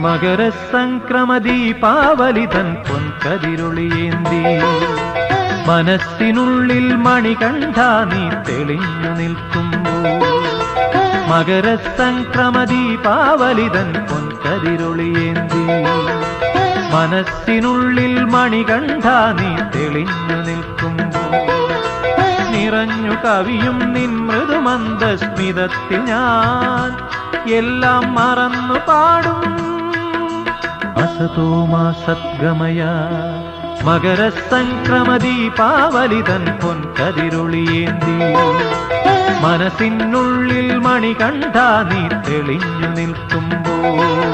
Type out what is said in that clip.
മകരസംക്രമദീപാവലിതൻ പൊൻകതിരൊളിയേന്തി മനസ്സിനുള്ളിൽ മണികണ്ഠ നീ തെളിഞ്ഞു നിൽക്കുമ്പോൾ മകരസംക്രമദീപാവലിതൻ പൊൻകതിരൊളിയേന്തി മനസ്സിനുള്ളിൽ മണികണ്ഠ നീ തെളിഞ്ഞു നിൽക്കുമ്പോൾ നിറഞ്ഞു കവിയും നിൻ മൃദുമന്ദസ്മിതത്തിൽ ഞാൻ എല്ലാം മറന്നു പാടും അസതോമാ സദ്ഗമയ മകരസംക്രമദീപാവലിതൻ പൊൻകതിരൊളിയേന്തി മനസ്സിനുള്ളിൽ മണികണ്ഠ നീ തെളിഞ്ഞു നിൽക്കുമ്പോൾ